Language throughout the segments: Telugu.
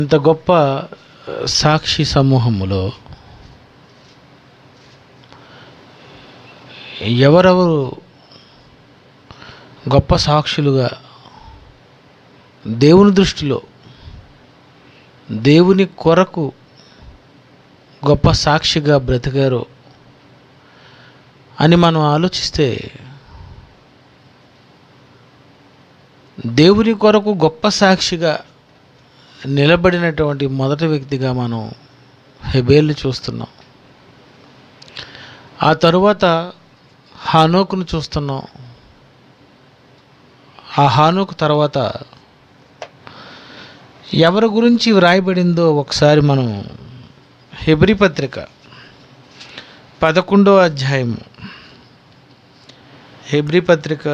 ఇంత గొప్ప సాక్షి సమూహములో ఎవరెవరు గొప్ప సాక్షులుగా దేవుని దృష్టిలో దేవుని కొరకు గొప్ప సాక్షిగా బ్రతికారో అని మనం ఆలోచిస్తే, దేవుని కొరకు గొప్ప సాక్షిగా నిలబడినటువంటి మొదటి వ్యక్తిగా మనం హెబేల్ని చూస్తున్నాం. ఆ తరువాత హానోకును చూస్తున్నాం. ఆ హానోకు తర్వాత ఎవరి గురించి వ్రాయబడిందో ఒకసారి మనం హెబ్రీ పత్రిక 11వ అధ్యాయము, హెబ్రీ పత్రిక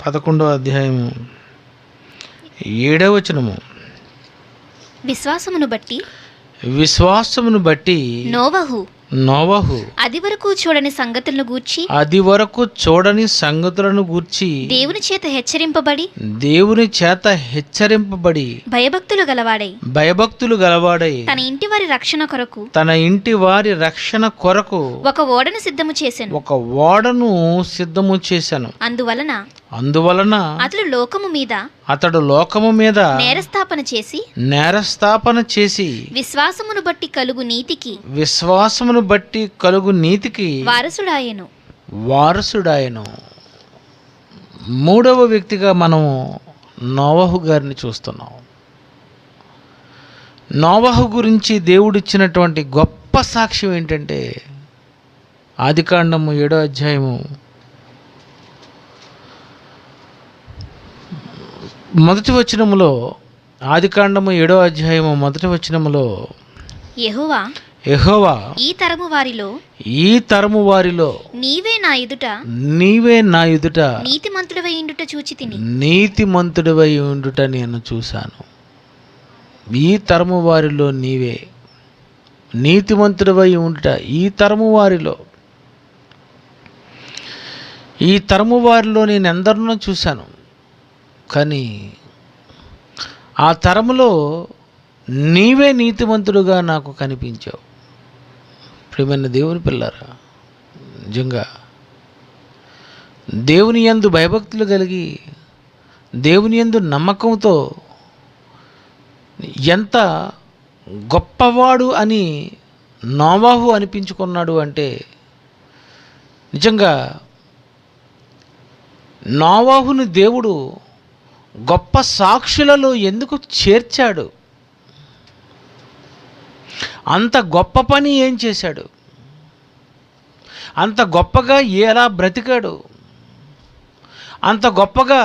11వ అధ్యాయము 7వ వచనము. విశ్వాసమును బట్టి నోవహు అది వరకు చూడని సంగతులను గూర్చి దేవుని చేత హెచ్చరింపబడి భయభక్తులు గలవాడై తన ఇంటి వారి రక్షణ కొరకు ఒక ఓడను సిద్ధము చేశాను. అందువలన అతడు లోకము మీద నేరస్థాపన చేసి విశ్వాసమును బట్టి కలుగు నీతికి వారసుడాయను. మూడవ వ్యక్తిగా మనము నోవహు గారిని చూస్తున్నాం. నోవహు గురించి దేవుడిచ్చినటువంటి గొప్ప సాక్ష్యం ఏంటంటే, ఆదికాండము 7వ అధ్యాయము మొదటి వచనములో, ఆదికాండము 7వ అధ్యాయము మొదటి వచనములో, యెహోవా ఈ తరము వారిలో నీవే నా ఎదుట నీతిమంతుడివై ఉండుట నేను చూశాను. ఈ తరము వారిలో నీవే నీతిమంతుడివై ఉండుట. ఈ తరము వారిలో నేను ఎందరినో చూశాను, కానీ ఆ తరములో నీవే నీతిమంతుడుగా నాకు కనిపించావు. ప్రియమైన దేవుని పిల్లారా, నిజంగా దేవుని యందు భయభక్తులు కలిగి దేవుని యందు నమ్మకంతో ఎంత గొప్పవాడు అని నోవహు అనిపించుకున్నాడు అంటే, నిజంగా నోవహుని దేవుడు గొప్ప సాక్షులలో ఎందుకు చేర్చాడు? అంత గొప్ప పని ఏం చేశాడు? అంత గొప్పగా ఎలా బ్రతికాడు? అంత గొప్పగా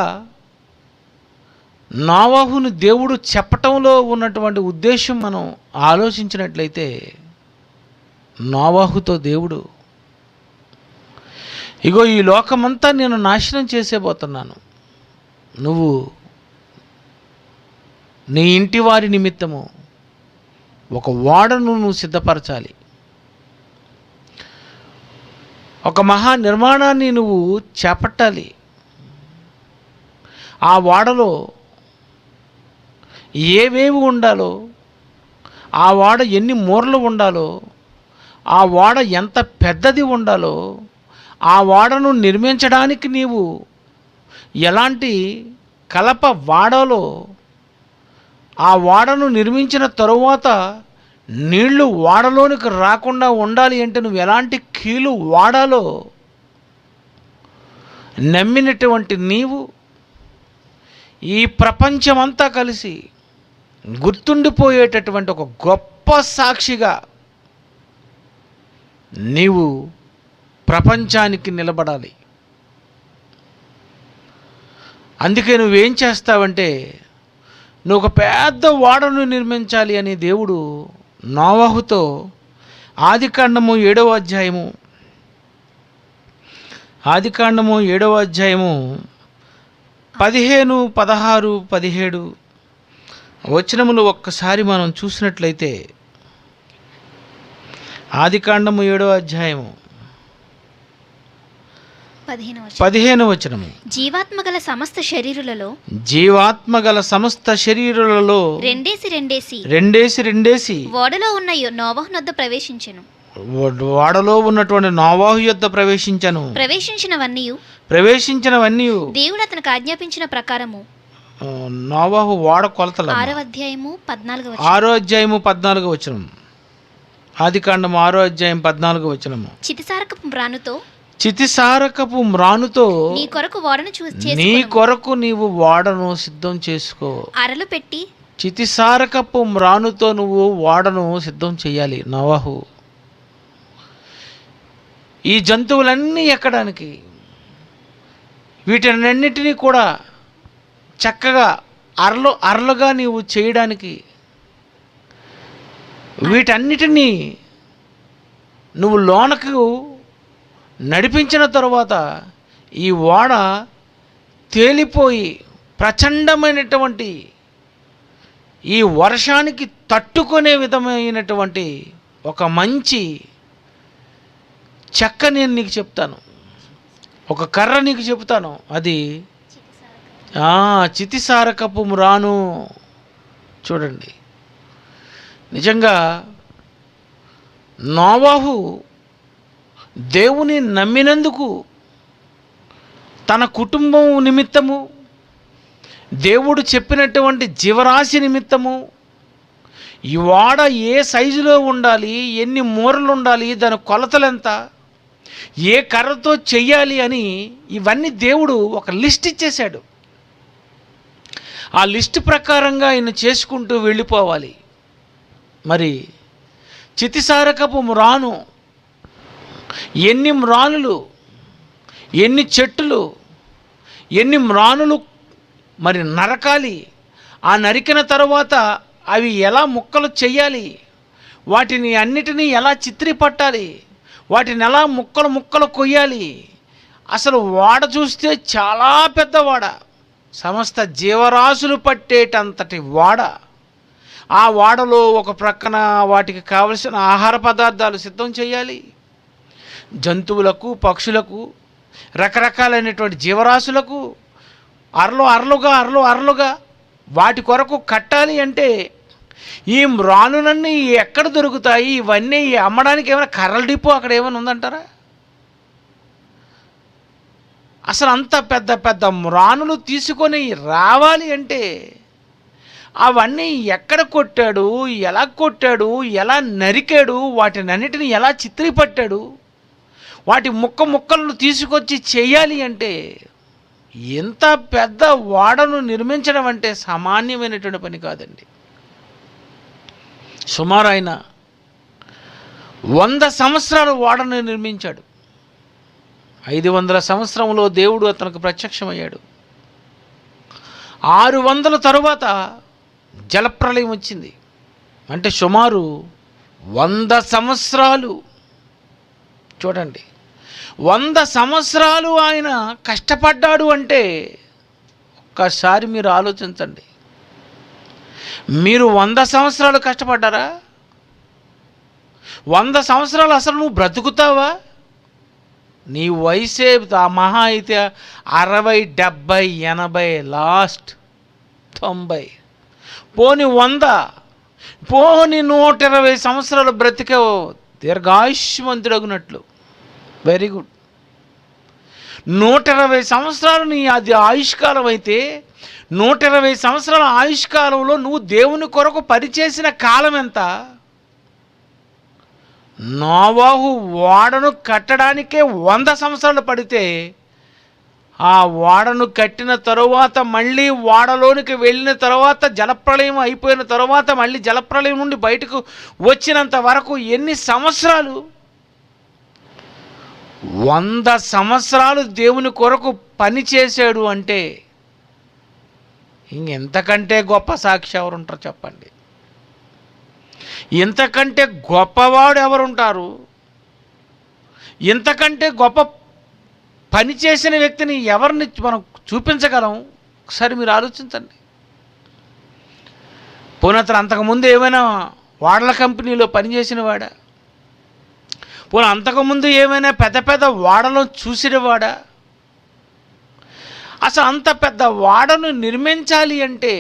నోవహుని దేవుడు చెప్పటంలో ఉన్నటువంటి ఉద్దేశం మనం ఆలోచించినట్లయితే, నోవహుతో దేవుడు, ఇగో ఈ లోకమంతా నేను నాశనం చేసేబోతున్నాను, నువ్వు నీ ఇంటి వారి నిమిత్తము ఒక ఓడను నువ్వు సిద్ధపరచాలి, ఒక మహా నిర్మాణాన్ని నువ్వు చేపట్టాలి. ఆ ఓడలో ఏవేవి ఉండాలో, ఆ ఓడ ఎన్ని మూరలు ఉండాలో, ఆ ఓడ ఎంత పెద్దది ఉండాలో, ఆ ఓడను నిర్మించడానికి నీవు ఎలాంటి కలప వాడాలో, ఆ ఓడను నిర్మించిన తరువాత నీళ్లు ఓడలోనికి రాకుండా ఉండాలి అంటే నువ్వు ఎలాంటి కీలు వాడాలో నమ్మినటువంటి నీవు ఈ ప్రపంచమంతా కలిసి గుర్తుండిపోయేటటువంటి ఒక గొప్ప సాక్షిగా నీవు ప్రపంచానికి నిలబడాలి. అందుకే నువ్వేం చేస్తావంటే, నువ్వు ఒక పెద్ద ఓడను నిర్మించాలి అని దేవుడు నోవహుతో ఆదికాండము 7వ అధ్యాయము 15, 16, 17 వచనములు ఒక్కసారి మనం చూసినట్లయితే, ఆదికాండము 7వ అధ్యాయము 15వ వచనము. జీవాత్మ గల సమస్త శరీరులలో జీవాత్మ గల సమస్త శరీరులలో రెండేసి ఓడలో ఉన్న నోవహు నొద్ద ప్రవేశించెను. వాడలో ఉన్నటువంటి నోవాహు యొద్ద ప్రవేశించినవన్నీ దేవుడు అతనికి ఆజ్ఞాపించిన ప్రకారము. నోవాహు వాడ కొలతలు 6వ అధ్యాయము 14వ వచనం. ఆదికాండము 6వ అధ్యాయం 14వ వచనము. చితిసారకపు మ్రానుతో నీ కొరకు నీవు వాడను సిద్ధం చేసుకో. అరలు పెట్టి చితిసారకపు మ్రానుతో నువ్వు వాడను సిద్ధం చేయాలి. నోవాహు ఈ జంతువులన్నీ ఎక్కడానికి, వీటన్నిటినీ కూడా చక్కగా అరలుగా నీవు చేయడానికి, వీటన్నిటినీ నువ్వు లోనకు నడిపించిన తరువాత ఈ ఓడ తేలిపోయి ప్రచండమైనటువంటి ఈ వర్షానికి తట్టుకునే విధమైనటువంటి ఒక మంచి చెక్క నేను నీకు చెప్తాను, ఒక కర్ర నీకు చెప్తాను. అది చితిసారకపు మ్రాను. చూడండి, నిజంగా నోవాహు దేవుని నమ్మినందుకు, తన కుటుంబం నిమిత్తము, దేవుడు చెప్పినటువంటి జీవరాశి నిమిత్తము, ఈ వాడ ఏ సైజులో ఉండాలి, ఎన్ని మూరలు ఉండాలి, దాని కొలతలు ఎంత, ఏ కర్రతో చెయ్యాలి అని ఇవన్నీ దేవుడు ఒక లిస్ట్ ఇచ్చేశాడు. ఆ లిస్ట్ ప్రకారంగా ఆయన చేసుకుంటూ వెళ్ళిపోవాలి. మరి చితిసారకపు మ్రాను, ఎన్ని మ్రానులు, ఎన్ని చెట్టులు, ఎన్ని మ్రానులు మరి నరకాలి, ఆ నరికిన తర్వాత అవి ఎలా ముక్కలు చెయ్యాలి, వాటిని అన్నిటినీ ఎలా చిత్రీపట్టాలి, వాటిని ఎలా ముక్కలు కొయ్యాలి. అసలు వాడ చూస్తే చాలా పెద్ద వాడ, సమస్త జీవరాశులు పట్టేటంతటి వాడ. ఆ వాడలో ఒక ప్రక్కన వాటికి కావలసిన ఆహార పదార్థాలు సిద్ధం చేయాలి. జంతువులకు, పక్షులకు, రకరకాలైనటువంటి జీవరాశులకు అరలుగా వాటి కొరకు కట్టాలి. అంటే ఈ మ్రానులన్నీ ఎక్కడ దొరుకుతాయి? ఇవన్నీ అమ్మడానికి ఏమైనా కర్రల డిపో అక్కడ ఏమైనా ఉందంటారా? అసలు అంత పెద్ద పెద్ద మ్రానులు తీసుకొని రావాలి అంటే అవన్నీ ఎక్కడ కొట్టాడు, ఎలా కొట్టాడు, ఎలా నరికాడు, వాటిని అన్నిటిని ఎలా చిత్రీపట్టాడు, వాటి ముక్కలను తీసుకొచ్చి చేయాలి అంటే ఎంత పెద్ద వాడను నిర్మించడం అంటే సామాన్యమైనటువంటి పని కాదండి. సుమారు ఆయన 100 సంవత్సరాలు వాడను నిర్మించాడు. 500 సంవత్సరంలో దేవుడు అతనికి ప్రత్యక్షమయ్యాడు. 600 తరువాత జలప్రళయం వచ్చింది. అంటే సుమారు 100 సంవత్సరాలు. చూడండి, 100 సంవత్సరాలు ఆయన కష్టపడ్డాడు అంటే ఒక్కసారి మీరు ఆలోచించండి. మీరు 100 సంవత్సరాలు కష్టపడ్డారా? 100 సంవత్సరాలు అసలు నువ్వు బ్రతుకుతావా? నీ వయసే మహా అయితే 60, 70, 80, లాస్ట్ 90, పోని 100, పోని 120 సంవత్సరాలు బ్రతికావు, దీర్ఘాయుష్మంతుడగునట్లు. Very good. 120 సంవత్సరాలు నీ అది ఆయుష్కాలం అయితే 120 సంవత్సరాల ఆయుష్కాలంలో నువ్వు దేవుని కొరకు పనిచేసిన కాలం ఎంత? నోవాహు ఓడను కట్టడానికే 100 సంవత్సరాలు పడితే ఆ ఓడను కట్టిన తరువాత మళ్ళీ ఓడలోనికి వెళ్ళిన తర్వాత జలప్రళయం అయిపోయిన తర్వాత మళ్ళీ జలప్రళయం నుండి బయటకు వచ్చినంత వరకు ఎన్ని సంవత్సరాలు? 100 సంవత్సరాలు దేవుని కొరకు పని చేశాడు అంటే ఇంకెంతకంటే గొప్ప సాక్షి ఎవరుంటారు చెప్పండి? ఇంతకంటే గొప్పవాడు ఎవరుంటారు? ఇంతకంటే గొప్ప పని చేసిన వ్యక్తిని ఎవరిని మనం చూపించగలం? ఒకసారి మీరు ఆలోచించండి. పోనీ అతను అంతకుముందు ఏమైనా వాడల కంపెనీలో పనిచేసిన వాడా? పోనీ అంతకుముందు ఏమైనా పెద్ద పెద్ద వాడలో చూసినవాడా? అసలు అంత పెద్ద ఓడను నిర్మించాలి అంటే,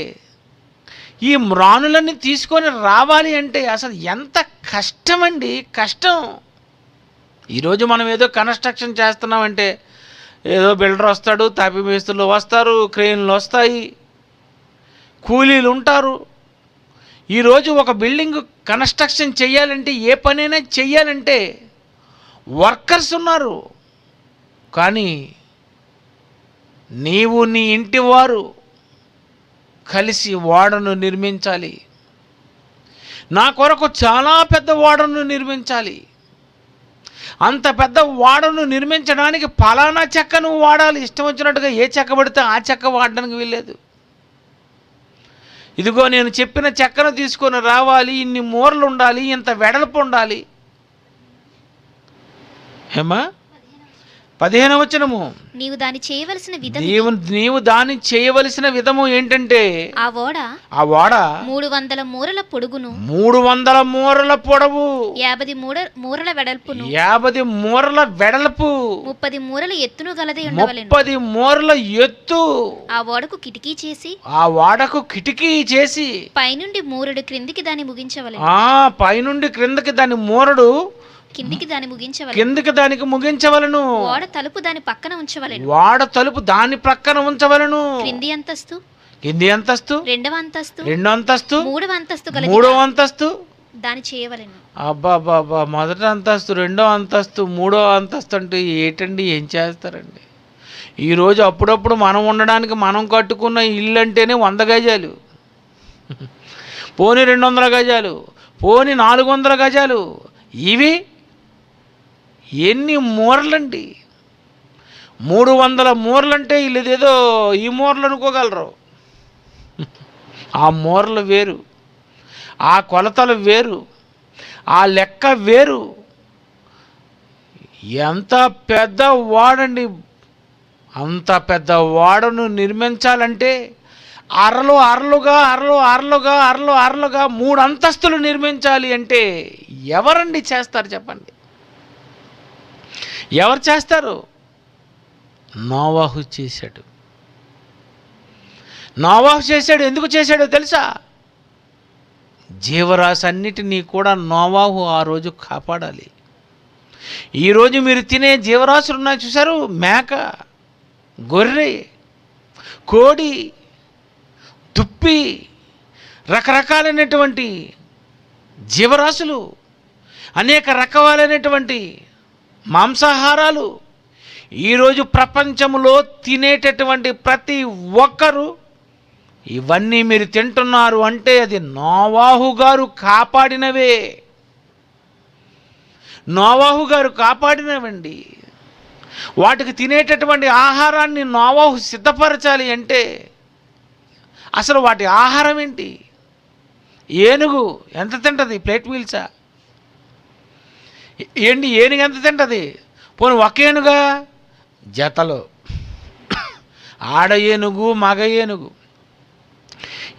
ఈ మ్రాణులన్నీ తీసుకొని రావాలి అంటే అసలు ఎంత కష్టమండి, కష్టం. ఈరోజు మనం ఏదో కన్స్ట్రక్షన్ చేస్తున్నామంటే ఏదో బిల్డర్ వస్తాడు, తాపి మేస్త్రులు వస్తారు, క్రెయిన్లు వస్తాయి, కూలీలు ఉంటారు. ఈరోజు ఒక బిల్డింగ్ కన్స్ట్రక్షన్ చేయాలంటే, ఏ పనైనా చెయ్యాలంటే వర్కర్స్ ఉన్నారు. కానీ నీవు నీ ఇంటి వారు కలిసి ఓడను నిర్మించాలి. నా కొరకు చాలా పెద్ద ఓడను నిర్మించాలి. అంత పెద్ద ఓడను నిర్మించడానికి ఫలానా చెక్కను వాడాలి. ఇష్టం వచ్చినట్టుగా ఏ చెక్క పడితే ఆ చెక్క వాడడానికి వీల్లేదు. ఇదిగో నేను చెప్పిన చెక్కను తీసుకొని రావాలి, ఇన్ని మూరలు ఉండాలి, ఇంత వెడల్పు ఉండాలి. ఏమా 15వ వచనము, నీవు దాని చేయవలసిన విధం నీవు దాన్ని చేయవలసిన విధము ఏంటంటే, ఆ ఓడ 300 మూరల పొడుగును, 300 మూరల పొడవు, 50 మూరల వెడల్పును, 50 మూరల వెడల్పు, 30 మూరల ఎత్తును గలదే ఉండవలెను. 30 మూరల ఎత్తు. ఆ ఓడకు కిటికీ చేసి, ఆ ఓడకు కిటికీ చేసి, పైనుండి మూరడు క్రిందికి దాన్ని ముగించవలెను. పైనుండి క్రిందకి దాని మూరడు కిందికి దానికి ముగించవలను. ఓడ తలుపు దాని పక్కన ఉంచవలెను. ఓడ తలుపు దాని ప్రక్కన ఉంచవలను. కింది అంతస్తు, రెండవ అంతస్తు, మూడవ అంతస్తు, 3వ అంతస్తు దాని చేయవలెను. అబ్బాబాబా, మొదటి అంతస్తు, 2వ అంతస్తు, 3వ అంతస్తు అంటే ఏటండి, ఏం చేస్తారండి? ఈరోజు అప్పుడప్పుడు మనం ఉండడానికి మనం కట్టుకున్న ఇల్లు అంటేనే 100 గజాలు, పోనీ 200 గజాలు, పోనీ 400 గజాలు. ఇవి ఎన్ని మూరలండి? 300 మూరలంటే వీళ్ళదేదో ఈ మూరలు అనుకోగలరు. ఆ మూరలు వేరు, ఆ కొలతలు వేరు, ఆ లెక్క వేరు. ఎంత పెద్ద ఓడండి! అంత పెద్ద ఓడను నిర్మించాలంటే అరలుగా 3 అంతస్తులు నిర్మించాలి అంటే ఎవరండి చేస్తారు చెప్పండి? ఎవరు చేస్తారు? నోవాహు చేశాడు. ఎందుకు చేశాడో తెలుసా? జీవరాశి అన్నిటినీ కూడా నోవాహు ఆ రోజు కాపాడాలి. ఈరోజు మీరు తినే జీవరాశులు ఉన్నాయి చూశారు, మేక, గొర్రె, కోడి, దుప్పి, రకరకాలైనటువంటి జీవరాశులు, అనేక రకాలైనటువంటి మాంసాహారాలు ఈరోజు ప్రపంచంలో తినేటటువంటి ప్రతి ఒక్కరూ ఇవన్నీ మీరు తింటున్నారు అంటే అది నోవాహు గారు కాపాడినవే. నోవాహు గారు కాపాడినవండి. వాటికి తినేటటువంటి ఆహారాన్ని నోవాహు సిద్ధపరచాలి అంటే అసలు వాటి ఆహారం ఏంటి? ఏనుగు ఎంత తింటుంది? ప్లేట్ మీల్సా? ఏనుగు ఎంత తింటుంది? పోనీ ఒక ఏనుగా? జతలు, ఆడ ఏనుగు, మగ ఏనుగు,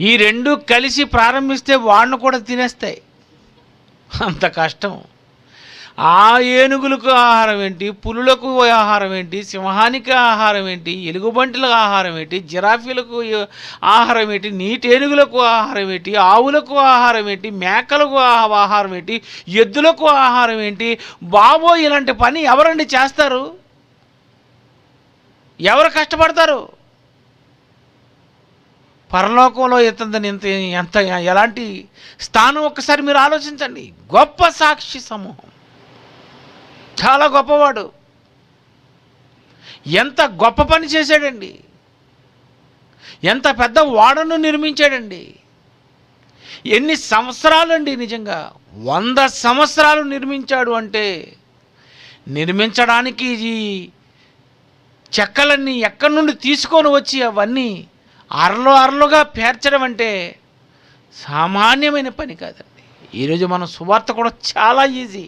ఈ 2 కలిసి ప్రారంభిస్తే వాడిని కూడా తినేస్తాయి. అంత కష్టం. ఆ ఏనుగులకు ఆహారం ఏంటి, పులులకు ఆహారం ఏంటి, సింహానికి ఆహారం ఏంటి, ఎలుగుబంటిలకు ఆహారం ఏంటి, జిరాఫీలకు ఆహారం ఏంటి, నీటేనుగులకు ఆహారం ఏంటి, ఆవులకు ఆహారం ఏంటి, మేకలకు ఆహారం ఏంటి, ఎద్దులకు ఆహారం ఏంటి? బాబో, ఇలాంటి పని ఎవరండి చేస్తారు? ఎవరు కష్టపడతారు? పరలోకంలో ఎంత ఎలాంటి స్థానం ఒక్కసారి మీరు ఆలోచించండి. గొప్ప సాక్షి సమూహం, చాలా గొప్పవాడు. ఎంత గొప్ప పని చేశాడండి! ఎంత పెద్ద ఓడను నిర్మించాడండి! ఎన్ని సంవత్సరాలండి! నిజంగా 100 సంవత్సరాలు నిర్మించాడు అంటే నిర్మించడానికి ఈ చెక్కలన్నీ ఎక్కడి నుండి తీసుకొని వచ్చి అవన్నీ అరలుగా పేర్చడం అంటే సామాన్యమైన పని కాదండి. ఈరోజు మనం సువార్త కూడా చాలా ఈజీ.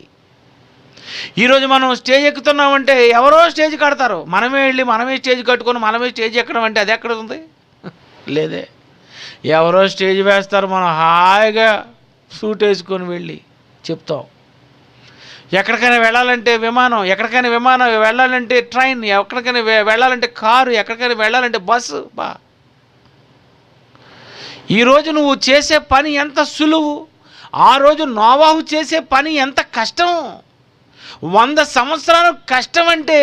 ఈరోజు మనం స్టేజ్ ఎక్కుతున్నామంటే ఎవరో స్టేజ్ కడతారు, మనమే స్టేజ్ కట్టుకొని మనమే స్టేజ్ ఎక్కడం అంటే అది ఎక్కడ ఉంది? లేదే. ఎవరో స్టేజ్ వేస్తారు, మనం హాయిగా సూట్ వేసుకొని వెళ్ళి చెప్తాం. ఎక్కడికైనా వెళ్ళాలంటే విమానం, ఎక్కడికైనా విమానం వెళ్ళాలంటే ట్రైన్, ఎక్కడికైనా వెళ్ళాలంటే కారు, ఎక్కడికైనా వెళ్ళాలంటే బస్సు. ఈరోజు నువ్వు చేసే పని ఎంత సులువు, ఆ రోజు నోవాహు చేసే పని ఎంత కష్టం. 100 సంవత్సరాలు కష్టం అంటే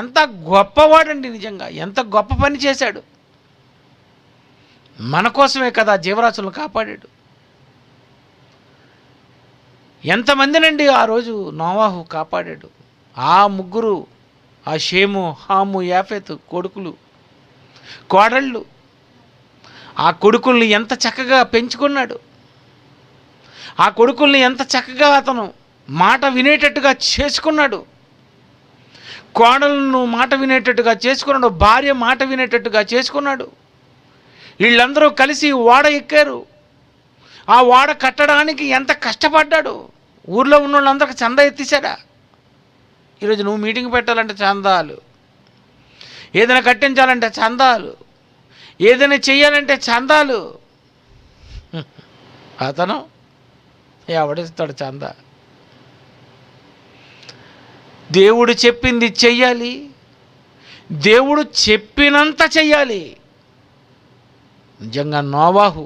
ఎంత గొప్పవాడండి, నిజంగా ఎంత గొప్ప పని చేశాడు. మన కోసమే కదా జీవరాశులను కాపాడాడు. ఎంతమందినండి ఆ రోజు నోవాహు కాపాడాడు. ఆ ముగ్గురు, ఆ షేము, హాము, యాఫెతు కొడుకులు, కోడళ్ళు. ఆ కొడుకుల్ని ఎంత చక్కగా పెంచుకున్నాడు. ఆ కొడుకుల్ని ఎంత చక్కగా అతను మాట వినేటట్టుగా చేసుకున్నాడు. కోడలను మాట వినేటట్టుగా చేసుకున్నాడు, భార్య మాట వినేటట్టుగా చేసుకున్నాడు. వీళ్ళందరూ కలిసి ఓడ ఎక్కారు. ఆ ఓడ కట్టడానికి ఎంత కష్టపడ్డాడు. ఊర్లో ఉన్న వాళ్ళందరికీ చందా ఎత్తిసాడా. ఈరోజు నువ్వు మీటింగ్ పెట్టాలంటే చందాలు, ఏదైనా కట్టించాలంటే చందాలు, ఏదైనా చెయ్యాలంటే చందాలు. అతను ఎవడిస్తాడు చందా? దేవుడు చెప్పింది చెయ్యాలి, దేవుడు చెప్పినంత చెయ్యాలి. నిజంగా నోవాహు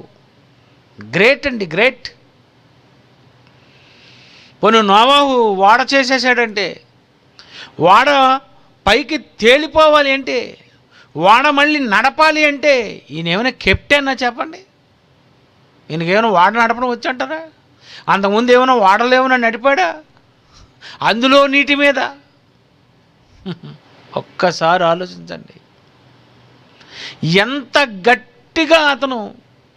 గ్రేట్ అండి, గ్రేట్. పోను నోవాహు వాడ చేసేసాడంటే, వాడ పైకి తేలిపోవాలి అంటే, వాడ మళ్ళీ నడపాలి అంటే ఈయనేమైనా కెప్టెన్నా చెప్పండి? ఈయనకేమైనా వాడ నడపడం వచ్చంటారా? అంతకుముందు ఏమైనా వాడలేమైనా నడిపాడా అందులో నీటి మీద? ఒక్కసారి ఆలోచించండి. ఎంత గట్టిగా అతను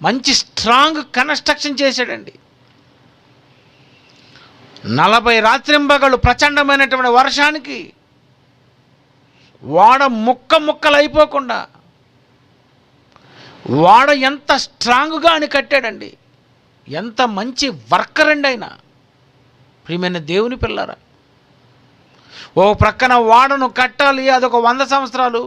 మంచి స్ట్రాంగ్ కన్స్ట్రక్షన్ చేశాడండి. 40 రాత్రింబగళ్ళు ప్రచండమైనటువంటి వర్షానికి వాడ ముక్కలు అయిపోకుండా వాడ ఎంత స్ట్రాంగ్గా అని కట్టాడండి. ఎంత మంచి వర్కర్ అండి ఆయన. ప్రియమైన దేవుని పిల్లరా, ఓ ప్రక్కన వాడను కట్టాలి, అదొక 100 సంవత్సరాలు.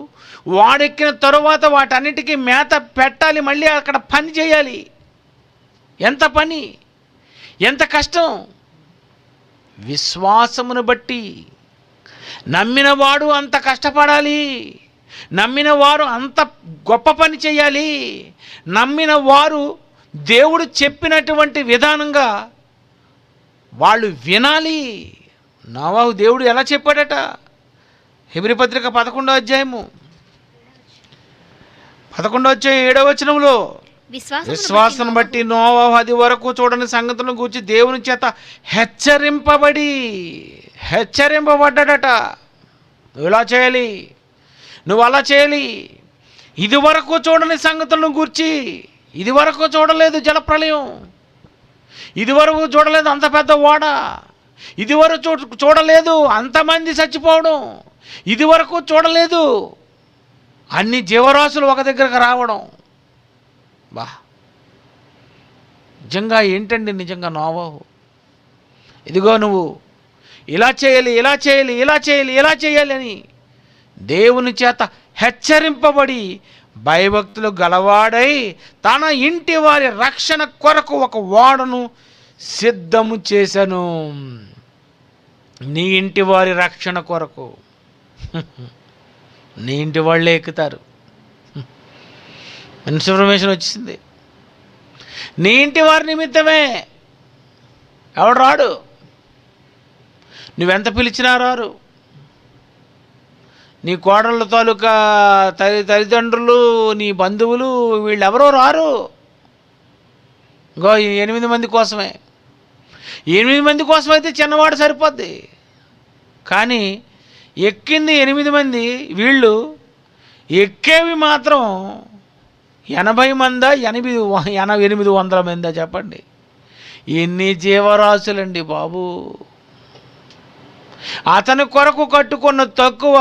వాడెక్కిన తరువాత వాటన్నిటికీ మేత పెట్టాలి, మళ్ళీ అక్కడ పని చేయాలి. ఎంత పని, ఎంత కష్టం. విశ్వాసమును బట్టి నమ్మినవాడు అంత కష్టపడాలి, నమ్మిన వారు అంత గొప్ప పని చేయాలి. నమ్మిన వారు దేవుడు చెప్పినటువంటి విధానంగా వాళ్ళు వినాలి. నోవాహు దేవుడు ఎలా చెప్పాడట? హెబ్రీ పత్రిక 11వ అధ్యాయము 7వ వచనంలో, విశ్వాసం బట్టి నోవాహు అది వరకు చూడని సంగతులను గూర్చి దేవుని చేత హెచ్చరింపబడ్డాడట. నువ్వు ఇలా చేయాలి, నువ్వు అలా చేయాలి. ఇది వరకు చూడని సంగతులను గూర్చి, ఇది వరకు చూడలేదు జలప్రళయం, ఇది వరకు చూడలేదు అంత పెద్ద ఓడ, ఇది వరకు చూడలేదు అంతమంది చచ్చిపోవడం, ఇది వరకు చూడలేదు అన్ని జీవరాశులు ఒక దగ్గరకు రావడం. నిజంగా ఏంటండి, నిజంగా నోవాహు. ఇదిగో నువ్వు ఇలా చేయాలి, ఇలా చేయాలి, ఇలా చేయాలి, ఇలా చేయాలి అని దేవుని చేత హెచ్చరింపబడి భయభక్తులు గలవాడై తన ఇంటి వారి రక్షణ కొరకు ఒక ఓడను సిద్ధము చేశాను. నీ ఇంటి వారి రక్షణ కొరకు నీ ఇంటి వాళ్ళే ఎక్కుతారు. ఇన్ఫర్మేషన్ వచ్చింది, నీ ఇంటి వారి నిమిత్తమే. ఎవడు రాడు, నువ్వెంత పిలిచినా రారు. నీ కోడళ్ళ తాలూకా తల్లిదండ్రులు, నీ బంధువులు, వీళ్ళెవరో రారు. ఇంకో 8 మంది కోసమే. 8 మంది కోసమైతే చిన్నవాడు సరిపోద్ది. కానీ ఎక్కింది 8 మంది, వీళ్ళు ఎక్కేవి మాత్రం 80 మందా, 800 మందా చెప్పండి? ఎన్ని జీవరాశులండి బాబు. అతని కొరకు కట్టుకున్న తక్కువ,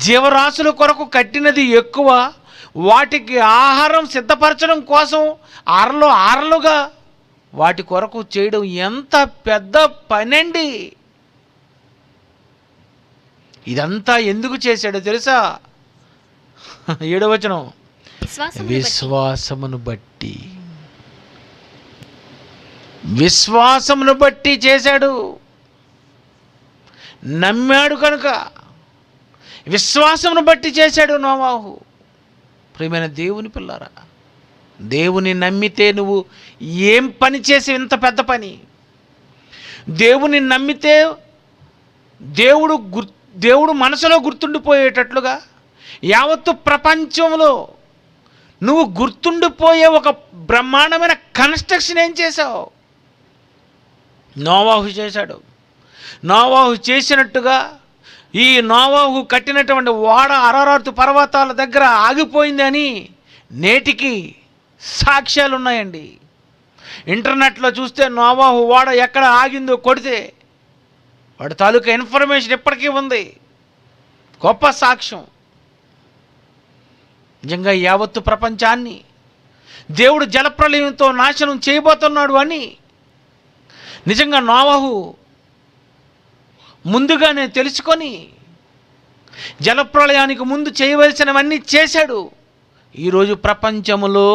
జీవరాశుల కొరకు కట్టినది ఎక్కువ. వాటికి ఆహారం సిద్ధపరచడం కోసం ఆరలుగా వాటి కొరకు చేయడం ఎంత పెద్ద పనండి. ఇదంతా ఎందుకు చేశాడో తెలుసా? 7వ వచనం, విశ్వాసమును బట్టి. విశ్వాసమును బట్టి చేశాడు. నమ్మాడు కనుక విశ్వాసమును బట్టి చేశాడు నోవాహు. ప్రియమైన దేవుని పిల్లారా, దేవుని నమ్మితే నువ్వు ఏం పని చేసి ఇంత పెద్ద పని? దేవుని నమ్మితే దేవుడు మనసులో గుర్తుండిపోయేటట్లుగా యావత్తు ప్రపంచంలో నువ్వు గుర్తుండిపోయే ఒక బ్రహ్మాండమైన కన్స్ట్రక్షన్ ఏం చేశావు? నోవాహు చేశాడు. నోవాహు చేసినట్టుగా ఈ నోవాహు కట్టినటువంటి ఓడ అరారాతు పర్వతాల దగ్గర ఆగిపోయిందని నేటికి సాక్ష్యాలు ఉన్నాయండి. ఇంటర్నెట్లో చూస్తే నోవాహు ఓడ ఎక్కడ ఆగిందో కొడితే వాడి తాలూకా ఇన్ఫర్మేషన్ ఇప్పటికీ ఉంది. గొప్ప సాక్ష్యం. నిజంగా యావత్తు ప్రపంచాన్ని దేవుడు జలప్రలయంతో నాశనం చేయబోతున్నాడు అని నిజంగా నోవాహు ముందుగానే తెలుసుకొని జలప్రలయానికి ముందు చేయవలసినవన్నీ చేశాడు. ఈరోజు ప్రపంచములో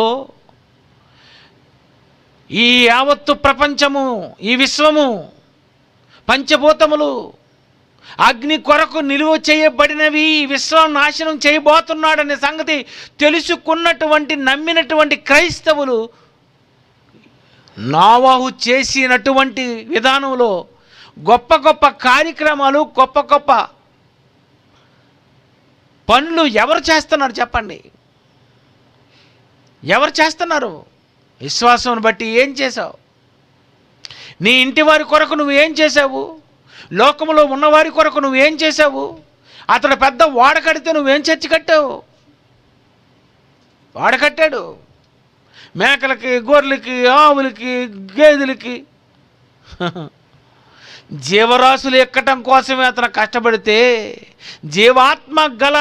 ఈ యావత్తు ప్రపంచము, ఈ విశ్వము, పంచభూతములు అగ్ని కొరకు నిలువ చేయబడినవి, విశ్వం నాశనం చేయబోతున్నాడనే సంగతి తెలుసుకున్నటువంటి నమ్మినటువంటి క్రైస్తవులు నోవాహు చేసినటువంటి విధానంలో గొప్ప గొప్ప కార్యక్రమాలు, గొప్ప గొప్ప పనులు ఎవరు చేస్తున్నారు చెప్పండి? ఎవరు చేస్తున్నారు? విశ్వాసం బట్టి ఏం చేశావు? నీ ఇంటి వారి కొరకు నువ్వు ఏం చేశావు? లోకంలో ఉన్నవారి కొరకు నువ్వేం చేశావు? అతడు పెద్ద ఓడ కడితే నువ్వేం చర్చి కట్టావు? ఓడ కట్టాడు. మేకలకి, గొర్రెలకి, ఆవులకి, గేదెలకి జీవరాశులు ఎక్కటం కోసమే అతను కష్టపడితే, జీవాత్మ గల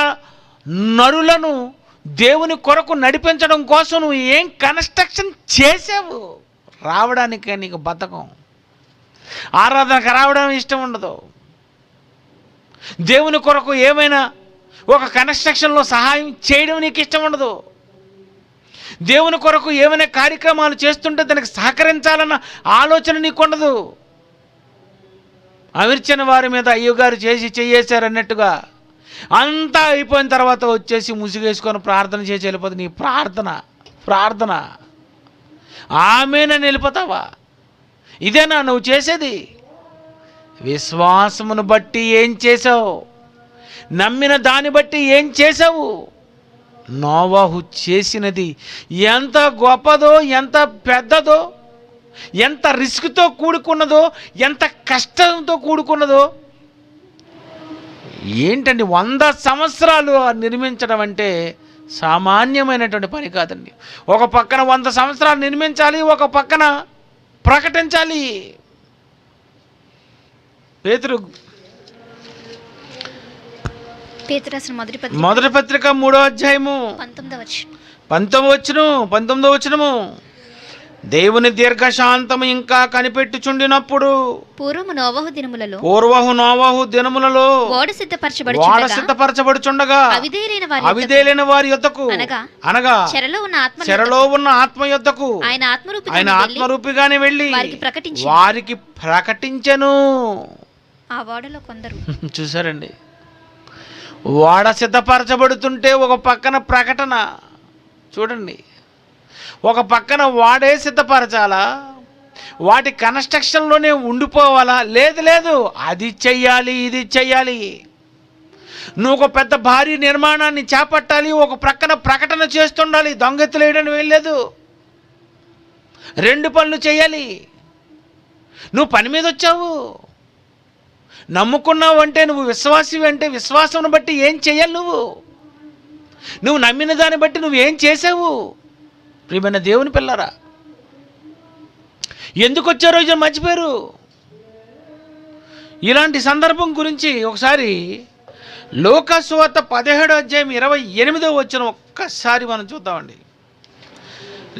నరులను దేవుని కొరకు నడిపించడం కోసం నువ్వు ఏం కన్స్ట్రక్షన్ చేసావు? రావడానికే నీకు బద్ధకం. ఆరాధనకు రావడం ఇష్టం ఉండదు. దేవుని కొరకు ఏమైనా ఒక కన్స్ట్రక్షన్లో సహాయం చేయడం నీకు ఇష్టం ఉండదు. దేవుని కొరకు ఏమైనా కార్యక్రమాలు చేస్తుంటే దానికి సహకరించాలన్న ఆలోచన నీకు ఉండదు. అవిర్చిన వారి మీద అయ్యగారు చేసి చెయ్యేశారన్నట్టుగా అంతా అయిపోయిన తర్వాత వచ్చేసి ముసుగేసుకొని ప్రార్థన చేసి వెళ్ళిపోతుంది. నీ ప్రార్థన ఆమెనని వెళ్ళిపోతావా? ఇదేనా నువ్వు చేసేది? విశ్వాసమును బట్టి ఏం చేసావు? నమ్మిన దాన్ని బట్టి ఏం చేసావు? నోవాహు చేసినది ఎంత గొప్పదో, ఎంత పెద్దదో, ఎంత రిస్క్తో కూడుకున్నదో, ఎంత కష్టంతో కూడుకున్నదో. ఏంటండి 100 సంవత్సరాలు నిర్మించడం అంటే సామాన్యమైనటువంటి పని కాదండి. ఒక పక్కన 100 సంవత్సరాలు నిర్మించాలి, ఒక పక్కన ప్రకటించాలి. పేతురు రాసిన మొదటి పత్రిక 3వ అధ్యాయము 19వ వచనము. దేవుని దీర్ఘశాంతము ఇంకా కనిపెట్టుచుండినప్పుడు పూర్వము నోవాహు దినములలో ఓడ సిద్ధపరచబడుచుండగా అవిధేయులైన వారి యొద్దకు అనగా చెరలో ఉన్న ఆత్మ యొద్దకు ఆయన ఆత్మరూపిగానే వెళ్ళి వారికి ప్రకటించెను. ఆ ఓడలో కొందరు చూసారండి, ఓడ సిద్ధపరచబడుతుంటే ఒక పక్కన ప్రకటన. చూడండి, ఒక పక్కన వాడే సిద్ధపరచాలా? వాటి కన్స్ట్రక్షన్లోనే ఉండిపోవాలా? లేదు, అది చెయ్యాలి, ఇది చెయ్యాలి. నువ్వు ఒక పెద్ద భారీ నిర్మాణాన్ని చేపట్టాలి, ఒక ప్రక్కన ప్రకటన చేస్తుండాలి. దొంగెత్తులు వేయడానికి వెళ్ళలేదు, 2 పనులు చేయాలి. నువ్వు పని మీద వచ్చావు, నమ్ముకున్నావు అంటే, నువ్వు విశ్వాసివి అంటే విశ్వాసం బట్టి ఏం చెయ్యాలి? నువ్వు నమ్మిన దాన్ని బట్టి నువ్వేం చేసావు? ప్రియమైన దేవుని పిల్లరా, ఎందుకు వచ్చారో ఇది మర్చిపోయారు. ఇలాంటి సందర్భం గురించి ఒకసారి లూకా సువార్త 17వ అధ్యాయం 28వ వచనం ఒక్కసారి మనం చూద్దామండి.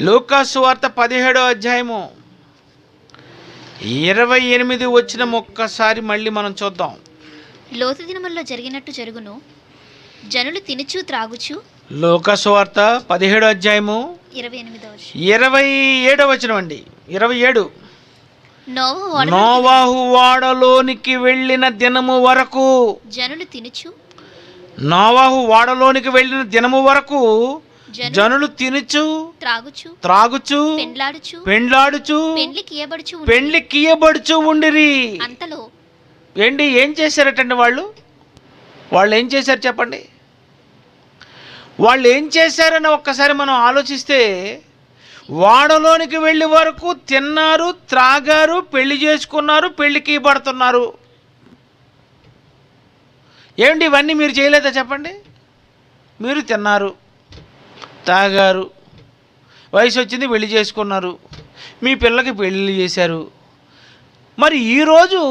లూకా సువార్త 17వ అధ్యాయము 28 వచనం ఒక్కసారి మళ్ళీ మనం చూద్దాం. లోతు దినముల్లో జరిగినట్టు జరుగును, జనులు తినుచు త్రాగుచు. లూకా సువార్త 17వ అధ్యాయము 27వ వచనం అండి. 27 నోవాహు ఓడలోనికి వెళ్ళిన దినము వరకు జనులు తినుచు నోవాహు ఓడలోనికి వెళ్ళిన దినము వరకు జనులు తినుచు త్రాగుచు పెండ్లాడుచు పెండ్లి కీయబడుచు ఉండిరి. అంతలో ఏం చేశారటండి వాళ్ళు ఏం చేశారు చెప్పండి? వాళ్ళు ఏం చేశారని ఒక్కసారి మనం ఆలోచిస్తే, ఓడలోనికి వెళ్ళే వరకు తిన్నారు, త్రాగారు, పెళ్లి చేసుకున్నారు, పెళ్లికి పడుతున్నారు. ఏమిటి ఇవన్నీ మీరు చేయలేదా చెప్పండి? మీరు తిన్నారు, తాగారు, వయసు వచ్చింది, పెళ్లి చేసుకున్నారు, మీ పిల్లకి పెళ్ళి చేశారు. మరి ఈరోజు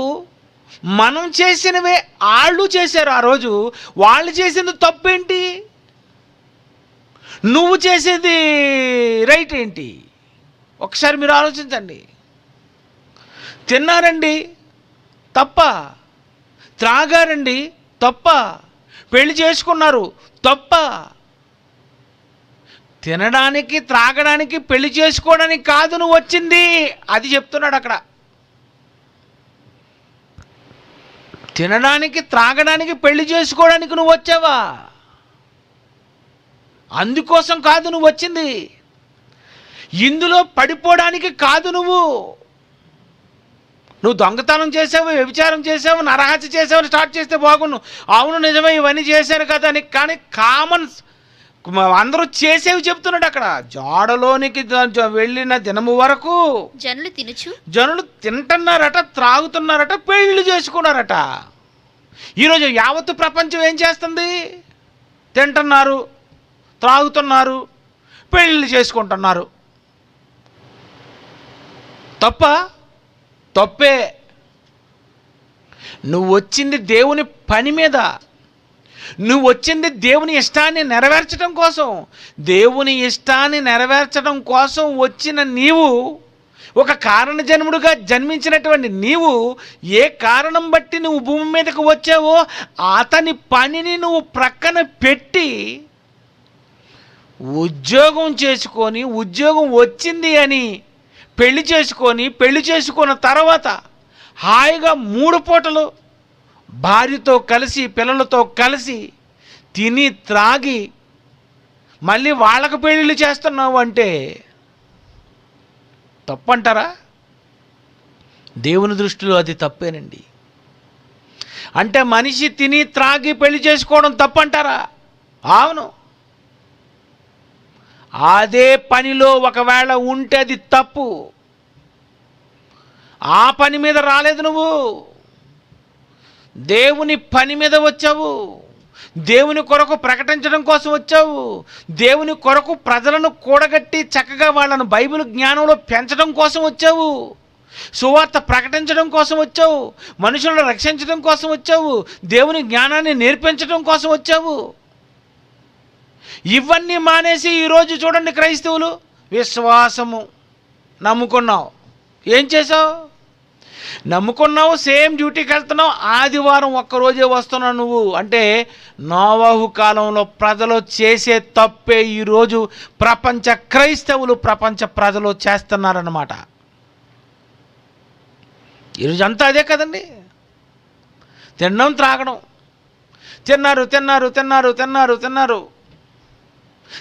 మనం చేసినవే వాళ్ళు చేశారు. ఆ రోజు వాళ్ళు చేసింది తప్పేంటి? నువ్వు చేసేది రైట్ ఏంటి? ఒకసారి మీరు ఆలోచించండి. తిన్నారండి తప్ప, త్రాగారండి తప్ప, పెళ్లి చేసుకున్నారు తప్ప. తినడానికి, త్రాగడానికి, పెళ్లి చేసుకోవడానికి కాదు నువ్వు వచ్చింది, అది చెప్తున్నాడు అక్కడ. తినడానికి, త్రాగడానికి, పెళ్లి చేసుకోవడానికి నువ్వు వచ్చావా? అందుకోసం కాదు నువ్వు వచ్చింది. ఇందులో పడిపోవడానికి కాదు. నువ్వు దొంగతనం చేసావు, వ్యభిచారం చేసావు, నరహత్య చేసావు స్టార్ట్ చేస్తే బాగుండు. అవును నిజమే, ఇవన్నీ చేశారు కదా అని. కానీ కామన్ అందరూ చేసేవి చెప్తున్నాడు అక్కడ. జాడలోనికి వెళ్ళిన దినము వరకు జనులు తింటున్నారట, త్రాగుతున్నారట, పెళ్లి చేసుకున్నారట. ఈరోజు యావత్తు ప్రపంచం ఏం చేస్తుంది? తింటున్నారు, త్రాగుతున్నారు, పెళ్లి చేసుకుంటున్నారు. తప్పే. నువ్వు వచ్చింది దేవుని పని మీద, నువ్వు వచ్చింది దేవుని ఇష్టాన్ని నెరవేర్చడం కోసం. దేవుని ఇష్టాన్ని నెరవేర్చడం కోసం వచ్చిన నీవు, ఒక కారణ జన్ముడుగా జన్మించినటువంటి నీవు, ఏ కారణం బట్టి నువ్వు భూమి మీదకు వచ్చావో అతని పనిని నువ్వు ప్రక్కన పెట్టి ఉద్యోగం చేసుకొని, ఉద్యోగం వచ్చింది అని పెళ్లి చేసుకొని, పెళ్లి చేసుకున్న తర్వాత హాయిగా 3 పూటలు భార్యతో కలిసి, పిల్లలతో కలిసి తిని త్రాగి మళ్ళీ వాళ్ళకు పెళ్ళిళ్ళు చేస్తున్నావు అంటే తప్పంటారా? దేవుని దృష్టిలో అది తప్పేనండి. అంటే మనిషి తిని త్రాగి పెళ్లి చేసుకోవడం తప్పంటారా? అవును. అదే పనిలో ఒకవేళ ఉంటే అది తప్పు. ఆ పని మీద రాలేదు నువ్వు, దేవుని పని మీద వచ్చావు. దేవుని కొరకు ప్రకటించడం కోసం వచ్చావు. దేవుని కొరకు ప్రజలను కూడగట్టి చక్కగా వాళ్ళను బైబిల్ జ్ఞానంలో పెంచడం కోసం వచ్చావు. సువార్త ప్రకటించడం కోసం వచ్చావు. మనుషులను రక్షించడం కోసం వచ్చావు. దేవుని జ్ఞానాన్ని నేర్పించడం కోసం వచ్చావు. ఇవన్నీ మానేసి ఈరోజు చూడండి, క్రైస్తవులు విశ్వాసము నమ్ముకున్నావు. ఏం చేసావు? నమ్ముకున్నావు, సేమ్ డ్యూటీకి వెళ్తున్నావు, ఆదివారం ఒక్కరోజే వస్తున్నావు నువ్వు. అంటే నోవాహు కాలంలో ప్రజలు చేసే తప్పే ఈరోజు ప్రపంచ క్రైస్తవులు, ప్రపంచ ప్రజలు చేస్తున్నారన్నమాట. ఈరోజు అంతా అదే కదండి. తినడం, త్రాగడం. తిన్నారు.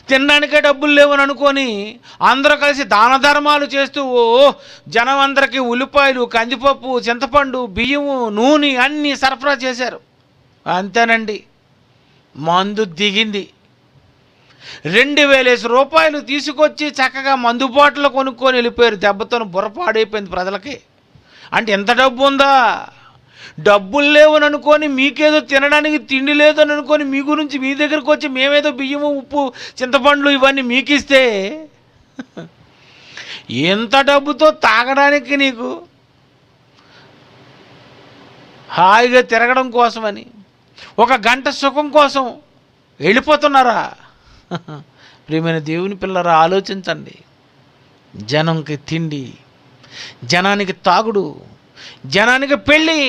తినడానికే డబ్బులు లేవని అనుకొని అందరూ కలిసి దాన ధర్మాలు చేస్తూ జనం అందరికీ ఉల్లిపాయలు, కందిపప్పు, చింతపండు, బియ్యము, నూనె అన్నీ సరఫరా చేశారు. అంతేనండి, మందు దిగింది. 2000 రూపాయలు తీసుకొచ్చి చక్కగా మందు బాటలు కొనుక్కొని వెళ్ళిపోయారు. దెబ్బతో బుర్ర పాడైపోయింది ప్రజలకి. అంటే ఎంత డబ్బు ఉందా? డబ్బులు లేవని అనుకొని, మీకేదో తినడానికి తిండి లేదని అనుకొని మీ గురించి మీ దగ్గరకు వచ్చి మేమేదో బియ్యము, ఉప్పు, చింతపండ్లు ఇవన్నీ మీకు ఇస్తే, ఎంత డబ్బుతో తాగడానికి నీకు హాయిగా తిరగడం కోసమని, 1 గంట సుఖం కోసం వెళ్ళిపోతున్నారా? ప్రియమైన దేవుని పిల్లరా, ఆలోచించండి. జనంకి తిండి, జనానికి తాగుడు, జనానికి పెళ్ళి,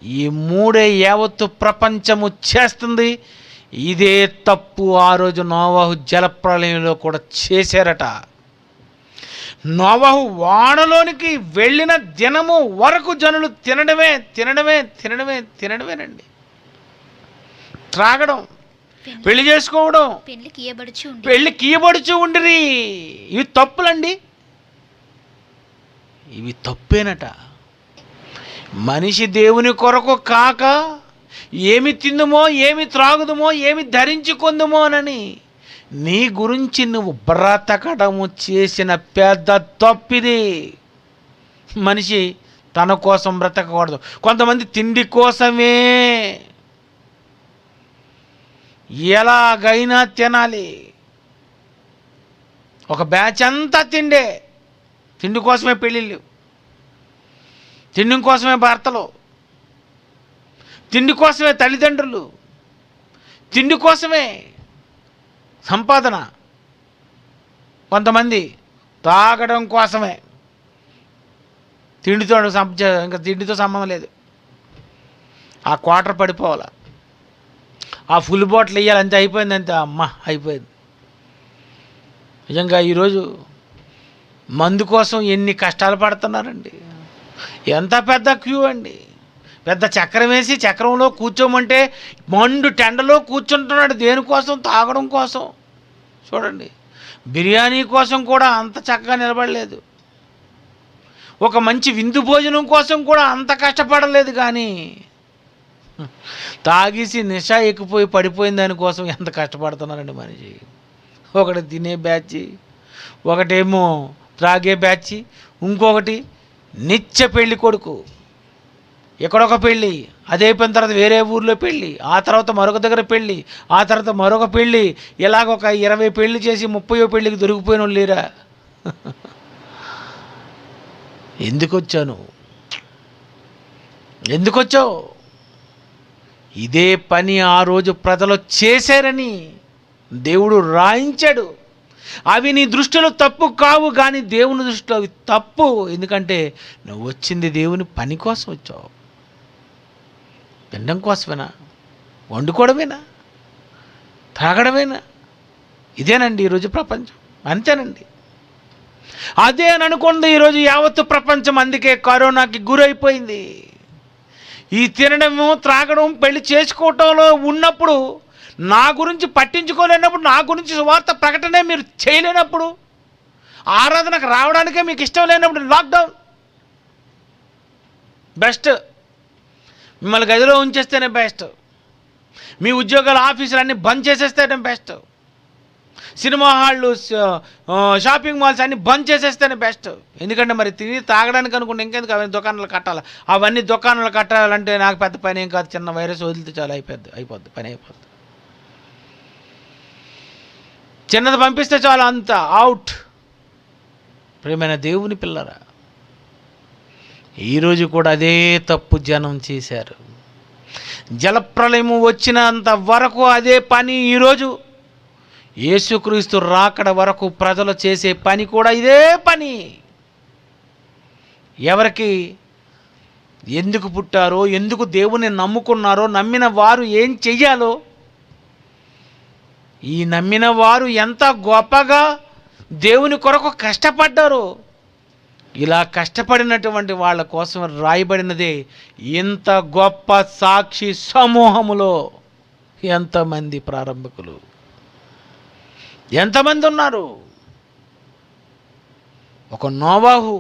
ఈ 3 యావత్తు ప్రపంచము చేస్తుంది. ఇదే తప్పు ఆ రోజు నోవాహు జలప్రళయంలో కూడా చేశారట. నోవహు ఓడలోనికి వెళ్ళిన దినము వరకు జనులు తినడమేనండి. త్రాగడం, పెళ్లి చేసుకోవడం, పెళ్లి కీయబడుచు ఉండిరి. ఇవి తప్పులండి, ఇవి తప్పేనట. మనిషి దేవుని కొరకు కాక ఏమి తిందుమో, ఏమి త్రాగుదుమో, ఏమి ధరించుకుందుమో అని నీ గురించి నువ్వు బ్రతకడము చేసిన పెద్ద తప్పిది. మనిషి తన కోసం బ్రతకకూడదు. కొంతమంది తిండి కోసమే ఎలాగైనా తినాలి. ఒక బ్యాచ్ అంతా తిండి కోసమే పెళ్ళిళ్ళు, తిండి కోసమే భర్తలు, తిండి కోసమే తల్లిదండ్రులు, తిండి కోసమే సంపాదన. కొంతమంది తాగడం కోసమే, ఇంకా తిండితో సంబంధం లేదు. ఆ క్వార్టర్ పడిపోవాలా, ఆ ఫుల్ బాటిల్ వేయాలి, అంతే, అయిపోయింది, అంతే, అయిపోయింది. నిజంగా ఈరోజు మందు కోసం ఎన్ని కష్టాలు పడుతున్నారండి. ఎంత పెద్ద క్యూ అండి. పెద్ద చక్రం వేసి చక్రంలో కూర్చోమంటే మండు టెండలో కూర్చుంటున్నాడు. దేనికోసం? తాగడం కోసం. చూడండి, బిర్యానీ కోసం కూడా అంత చక్కగా నిలబడలేదు. ఒక మంచి విందు భోజనం కోసం కూడా అంత కష్టపడలేదు. కానీ తాగేసి నిశా ఎక్కిపోయి పడిపోయిన దానికోసం ఎంత కష్టపడుతున్నారండి మనిషి. ఒకటి తినే బ్యాచ్, ఒకటేమో త్రాగే బ్యాచ్, ఇంకొకటి నిత్య పెళ్ళి కొడుకు. ఎక్కడొక పెళ్ళి, అది అయిపోయిన తర్వాత వేరే ఊర్లో పెళ్ళి, ఆ తర్వాత మరొక దగ్గర పెళ్ళి, ఆ తర్వాత మరొక పెళ్ళి, ఇలాగ ఒక 20 పెళ్ళి చేసి 30వ పెళ్ళికి దొరికిపోయిన వాళ్ళు లేరా? ఎందుకు వచ్చావు? ఇదే పని ఆ రోజు ప్రజలు చేశారని దేవుడు రాయించాడు. అవి నీ దృష్టిలో తప్పు కావు, కానీ దేవుని దృష్టిలో అవి తప్పు. ఎందుకంటే నువ్వు వచ్చింది దేవుని పని కోసం వచ్చావు. తినడం కోసమేనా? వండుకోవడమేనా? తాగడమేనా? ఇదేనండి ఈరోజు ప్రపంచం. అంతేనండి. అదే అని అనుకోండి ఈరోజు యావత్తు ప్రపంచం. అందుకే కరోనాకి గురైపోయింది. ఈ తినడము, త్రాగడం, పెళ్లి చేసుకోవటంలో ఉన్నప్పుడు, నా గురించి పట్టించుకోలేనప్పుడు, నా గురించి సువార్త ప్రకటనే మీరు చేయలేనప్పుడు, ఆరాధనకు రావడానికే మీకు ఇష్టం లేనప్పుడు లాక్డౌన్ బెస్ట్. మిమ్మల్ని గదిలో ఉంచేస్తేనే బెస్ట్. మీ ఉద్యోగాలు, ఆఫీసులు అన్నీ బంద్ చేసేస్తేనే బెస్ట్. సినిమా హాళ్ళు, షాపింగ్ మాల్స్ అన్నీ బంద్ చేసేస్తేనే బెస్ట్. ఎందుకంటే మరి తిని తాగడానికి అనుకుంటే ఇంకెందుకు అవన్నీ దుకాణాలు కట్టాలి. అవన్నీ దుకాణాలు కట్టాలంటే నాకు పెద్ద పని ఏం కాదు. చిన్న వైరస్ వదిలితే చాలా అయిపోద్ది, పని అయిపోద్ది. చిన్నది పంపిస్తే చాలు, అంత అవుట్. ప్రియమైన దేవుని పిల్లరా, ఈరోజు కూడా అదే తప్పు జనం చేశారు. జలప్రలయము వచ్చినంత వరకు అదే పని. ఈరోజు యేసుక్రీస్తు రాకడ వరకు ప్రజలు చేసే పని కూడా ఇదే పని. ఎవరికి ఎందుకు పుట్టారో, ఎందుకు దేవుని నమ్ముకున్నారో, నమ్మిన వారు ఏం చెయ్యాలో, ఈ నమ్మిన వారు ఎంత గొప్పగా దేవుని కొరకు కష్టపడ్డారో, ఇలా కష్టపడినటువంటి వాళ్ళ కోసం రాయబడినదే ఇంత గొప్ప సాక్షి సమూహములో ఎంతమంది ప్రారంభకులు, ఎంతమంది ఉన్నారు. ఒక నోవాహు,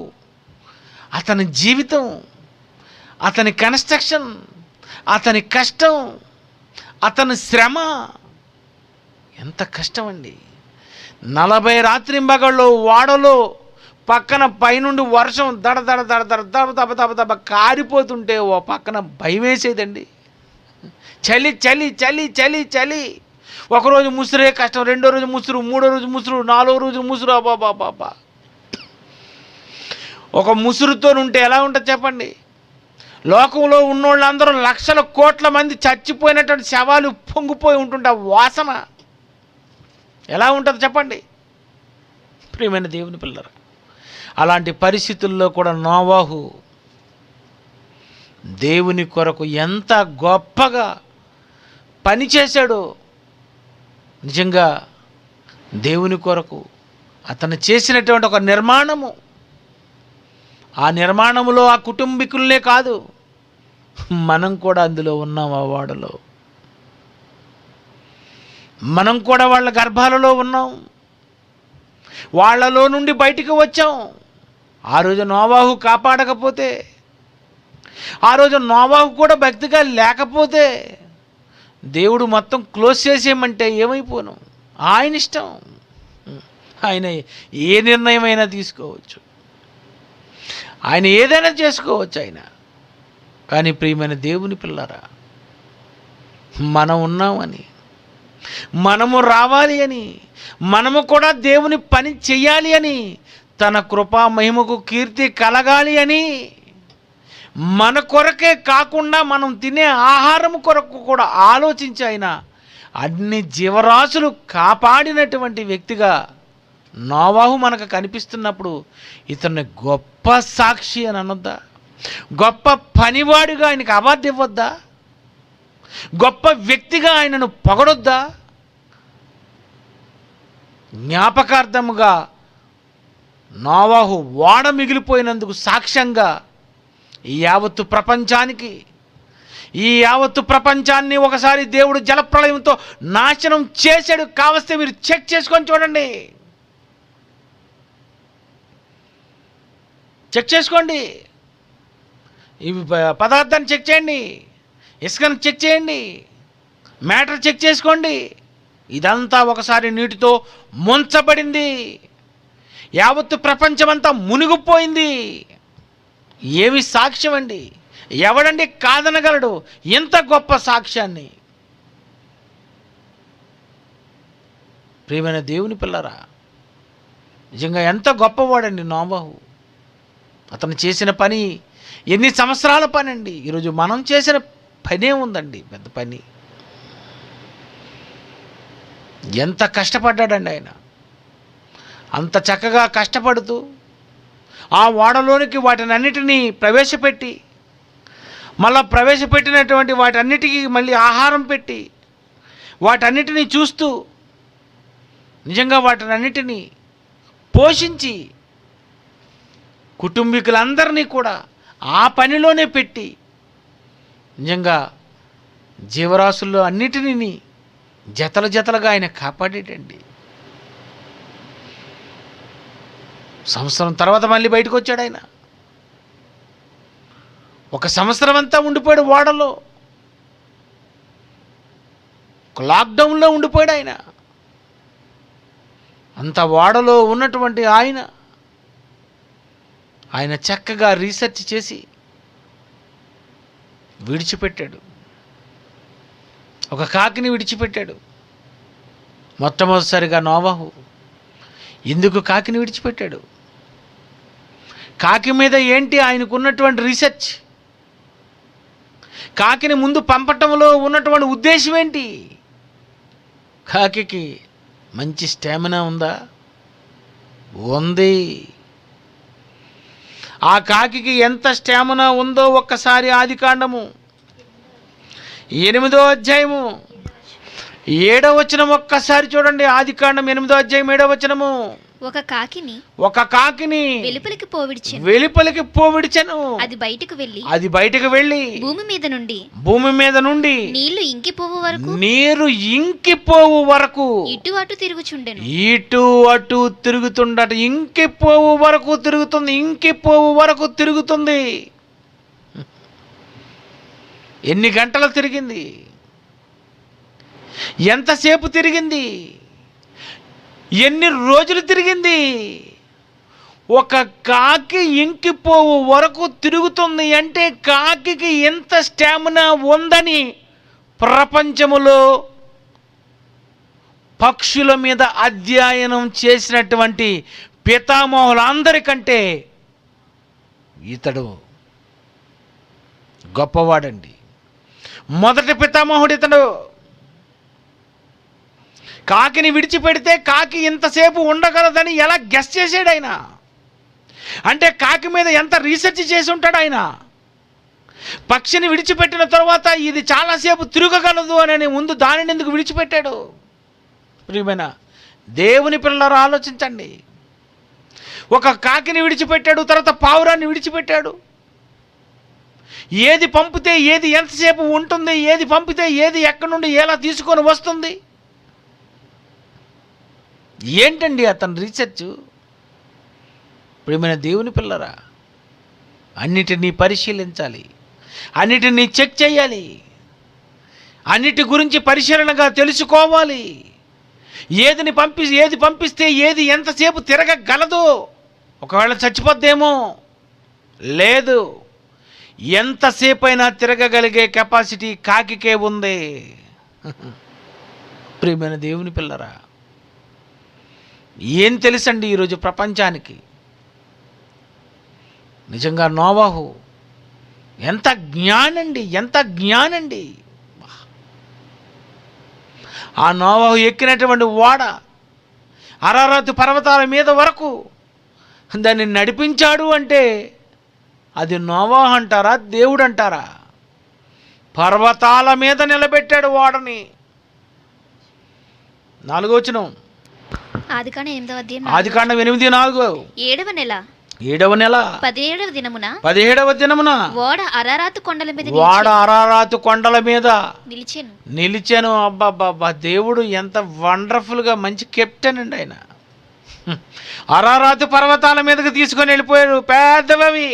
అతని జీవితం, అతని కన్స్ట్రక్షన్, అతని కష్టం, అతని శ్రమ ఎంత కష్టం అండి. 40 రాత్రింబగళ్ళు వాడలో పక్కన పైనుండి వర్షం దడ దడ దడ దడ దబ దబ దబ దబ కారిపోతుంటే ఓ పక్కన భయం వేసేదండి. చలి చలి చలి చలి చలి. ఒకరోజు ముసురే కష్టం, రెండో రోజు ముసురు, మూడో రోజు ముసురు, 4వ రోజు ముసురు. అబ్బాబాబా, ఒక ముసురుతో ఉంటే ఎలా ఉంటుంది చెప్పండి. లోకంలో ఉన్నోళ్ళందరూ లక్షల కోట్ల మంది చచ్చిపోయినటువంటి శవాలు పొంగిపోయి ఉంటుంటే ఆ వాసన ఎలా ఉంటుంది చెప్పండి. ప్రియమైన దేవుని పిల్లలు, అలాంటి పరిస్థితుల్లో కూడా నోవాహు దేవుని కొరకు ఎంత గొప్పగా పనిచేశాడో. నిజంగా దేవుని కొరకు అతను చేసినటువంటి ఒక నిర్మాణము, ఆ నిర్మాణములో ఆ కుటుంబీకులనే కాదు, మనం కూడా అందులో ఉన్నాం. ఆ ఓడలో మనం కూడా వాళ్ళ గర్భాలలో ఉన్నాం, వాళ్ళలో నుండి బయటికి వచ్చాం. ఆ రోజు నోవాహు కాపాడకపోతే, ఆ రోజు నోవాహు కూడా భక్తిగా లేకపోతే, దేవుడు మొత్తం క్లోజ్ చేసేయమంటే ఏమైపోను? ఆయన ఇష్టం. ఆయన ఏ నిర్ణయమైనా తీసుకోవచ్చు, ఆయన ఏదైనా చేసుకోవచ్చు ఆయన. కానీ ప్రియమైన దేవుని పిల్లరా, మనం ఉన్నామని, మనము రావాలి అని, మనము కూడా దేవుని పని చెయ్యాలి అని, తన కృపా మహిమకు కీర్తి కలగాలి అని, మన కొరకే కాకుండా మనం తినే ఆహారం కొరకు కూడా ఆలోచించి ఆయన అన్ని జీవరాశులు కాపాడినటువంటి వ్యక్తిగా నోవాహు మనకు కనిపిస్తున్నప్పుడు ఇతన్ని గొప్ప సాక్షి అని అనొద్దా? గొప్ప పనివాడిగా ఆయనకు అవార్డు ఇవ్వద్దా? గొప్ప వ్యక్తిగా ఆయనను పొగడొద్దా? జ్ఞాపకార్థముగా నోవాహు ఓడ మిగిలిపోయినందుకు సాక్ష్యంగా ఈ యావత్తు ప్రపంచాన్ని ఒకసారి దేవుడు జలప్రళయంతో నాశనం చేశాడు. కావస్తే మీరు చెక్ చేసుకొని చూడండి, చెక్ చేసుకోండి. ఇవి పదార్థాన్ని చెక్ చేయండి, ఇసుకను చెక్ చేయండి, మ్యాటర్ చెక్ చేసుకోండి. ఇదంతా ఒకసారి నీటితో ముంచబడింది, యావత్తు ప్రపంచమంతా మునిగిపోయింది. ఏమి సాక్ష్యం అండి! ఎవడండి కాదనగలడు ఇంత గొప్ప సాక్ష్యాన్ని? ప్రియమైన దేవుని పిల్లరా, నిజంగా ఎంత గొప్పవాడండి నోవాహు. అతను చేసిన పని ఎన్ని సంవత్సరాల పని అండి! ఈరోజు మనం చేసిన పనే ఉందండి, పెద్ద పని. ఎంత కష్టపడ్డాడండి ఆయన! అంత చక్కగా కష్టపడుతూ ఆ ఓడలోనికి వాటినన్నిటినీ ప్రవేశపెట్టి, మళ్ళా ప్రవేశపెట్టినటువంటి వాటన్నిటికీ మళ్ళీ ఆహారం పెట్టి, వాటన్నిటినీ చూస్తూ, నిజంగా వాటినన్నిటినీ పోషించి, కుటుంబీకులందరినీ కూడా ఆ పనిలోనే పెట్టి, నిజంగా జీవరాశుల్లో అన్నిటినీ జతలు జతలుగా ఆయన కాపాడేటండి. సంవత్సరం తర్వాత మళ్ళీ బయటకు వచ్చాడు ఆయన. ఒక సంవత్సరం అంతా ఉండిపోయాడు ఓడలో, లాక్డౌన్లో ఉండిపోయాడు ఆయన. అంత ఓడలో ఉన్నటువంటి ఆయన చక్కగా రీసెర్చ్ చేసి విడిచిపెట్టాడు. ఒక కాకిని విడిచిపెట్టాడు. మొట్టమొదటిసారిగా నోవాహు ఎందుకు కాకిని విడిచిపెట్టాడు? కాకి మీద ఏంటి ఆయనకున్నటువంటి రీసెర్చ్? కాకిని ముందు పంపటంలో ఉన్నటువంటి ఉద్దేశం ఏంటి? కాకి మంచి స్టామినా ఉందా? ఉంది. ఆ కాకి ఎంత స్టామినా ఉందో ఒక్కసారి ఆదికాండము 8వ అధ్యాయము 7వ వచనం ఒక్కసారి చూడండి. ఆదికాండం 8వ అధ్యాయం 7వ వచనము. ఒక కాకిని వెలుపలికి పోవిడిచెను. అది బయటకు వెళ్ళి భూమి మీద నుండి నీరు ఇంకిపోవు వరకు ఇటు అటు తిరుగుతుండట. ఇంకిపోవు వరకు తిరుగుతుంది. ఎన్ని గంటలు తిరిగింది? ఎంతసేపు తిరిగింది? ఎన్ని రోజులు తిరిగింది? ఒక కాకి ఇంకిపోవు వరకు తిరుగుతుంది అంటే కాకి ఎంత స్టామినా ఉందని ప్రపంచములో పక్షుల మీద అధ్యయనం చేసినటువంటి పితామహులందరికంటే ఇతడు గొప్పవాడండి. మొదటి పితామహుడు ఇతడు. కాకిని విడిచిపెడితే కాకి ఇంతసేపు ఉండగలదని ఎలా గెస్ చేసాడు ఆయన? అంటే కాకి మీద ఎంత రీసెర్చ్ చేసి ఉంటాడు ఆయన? పక్షిని విడిచిపెట్టిన తర్వాత ఇది చాలాసేపు తిరగగలదు అని ముందు దానిని ఎందుకు విడిచిపెట్టాడు? ప్రియమైన దేవుని పిల్లలు ఆలోచించండి. ఒక కాకిని విడిచిపెట్టాడు, తర్వాత పావురాన్ని విడిచిపెట్టాడు. ఏది పంపితే ఏది ఎంతసేపు ఉంటుంది, ఏది పంపితే ఏది ఎక్కడి నుండి ఎలా తీసుకొని వస్తుంది, ఏంటండి అతని రీసెర్చ్? ప్రియమైన దేవుని పిల్లరా, అన్నిటినీ పరిశీలించాలి, అన్నిటినీ చెక్ చేయాలి, అన్నిటి గురించి పరిశీలనగా తెలుసుకోవాలి. ఏది పంపిస్తే ఏది ఎంతసేపు తిరగగలదు, ఒకవేళ చచ్చిపోద్దేమో, లేదు, ఎంతసేపు అయినా తిరగగలిగే కెపాసిటీ కాకికే ఉంది. ప్రియమైన దేవుని పిల్లరా, ఏం తెలుసండి ఈరోజు ప్రపంచానికి? నిజంగా నోవాహు ఎంత జ్ఞానండి. ఆ నోవాహు ఎక్కినటువంటి ఓడ అరారాతు పర్వతాల మీద వరకు దాన్ని నడిపించాడు అంటే అది నోవాహు అంటారా, దేవుడు అంటారా? పర్వతాల మీద నిలబెట్టాడు ఓడని. 4వ వచనం, ఆదికాండం 8:4, 7వ నెల 17వ దినమున ఓడ అరారాతు కొండల మీద నిలిచాను. అబ్బా, దేవుడు ఎంత వండర్ఫుల్గా, మంచి కెప్టెన్ అండి ఆయన. అరారాతు పర్వతాల మీదకి తీసుకొని వెళ్ళిపోయాడు, పెద్దవి.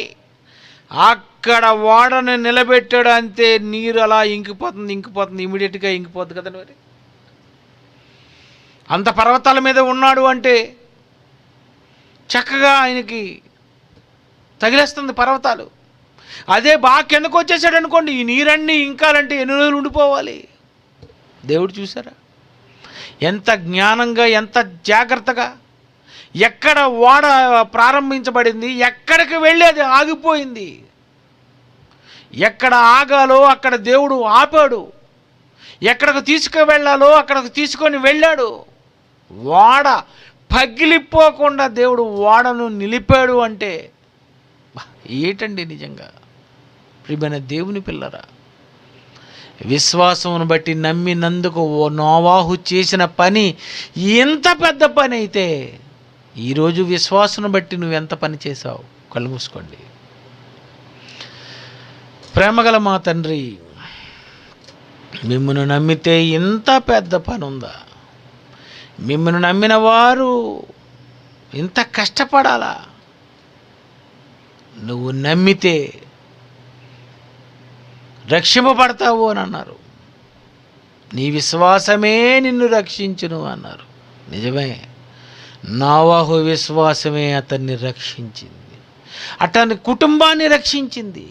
అక్కడ ఓడను నిలబెట్టాడు, అంతే. నీరు అలా ఇంకిపోతుంది, ఇమీడియట్గా ఇంకిపోతుంది కదండి. మరి అంత పర్వతాల మీద ఉన్నాడు అంటే చక్కగా ఆయనకి తగిలేస్తుంది పర్వతాలు. అదే బాగా కిందకు వచ్చేసాడు అనుకోండి, ఈ నీరన్నీ ఇంకాలంటే ఎన్ని రోజులు ఉండిపోవాలి? దేవుడు చూసారా ఎంత జ్ఞానంగా, ఎంత జాగ్రత్తగా. ఎక్కడ ఓడ ప్రారంభించబడింది, ఎక్కడికి వెళ్ళి అది ఆగిపోయింది, ఎక్కడ ఆగాలో అక్కడ దేవుడు ఆపాడు, ఎక్కడికి తీసుకువెళ్ళాలో అక్కడికి తీసుకొని వెళ్ళాడు. ఓడ పగిలిపోకుండా దేవుడు ఓడను నిలిపాడు అంటే ఏటండి నిజంగా. ప్రియమైన దేవుని పిల్లరా, విశ్వాసమును బట్టి నమ్మినందుకు నోవాహు చేసిన పని ఎంత పెద్ద పని అయితే, ఈరోజు విశ్వాసను బట్టి నువ్వెంత పని చేశావు? కళ్ళు మూసుకోండి. ప్రేమగల మా తండ్రి, మిమ్మల్ని నమ్మితే ఇంత పెద్ద పని ఉందా? మిమ్మల్ని నమ్మిన వారు ఇంత కష్టపడాలా? నువ్వు నమ్మితే రక్షింపబడతావు అని అన్నారు. నీ విశ్వాసమే నిన్ను రక్షించును అన్నారు. నిజమే, నోవాహు విశ్వాసమే అతన్ని రక్షించింది, అతని కుటుంబాన్ని రక్షించింది.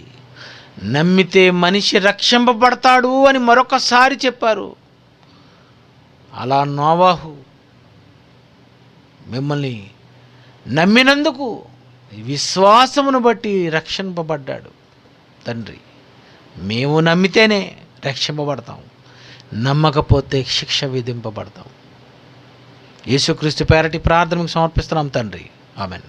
నమ్మితే మనిషి రక్షింపబడతాడు అని మరొకసారి చెప్పారు. అలా నోవాహు మిమ్మల్ని నమ్మినందుకు విశ్వాసమును బట్టి రక్షింపబడ్డాడు. తండ్రి, మేము నమ్మితేనే రక్షింపబడతాం, నమ్మకపోతే శిక్ష విధింపబడతాం. యేసుక్రీస్తు పేరటి ప్రార్థనకు సమర్పిస్తున్నాం తండ్రి, ఆమెన్.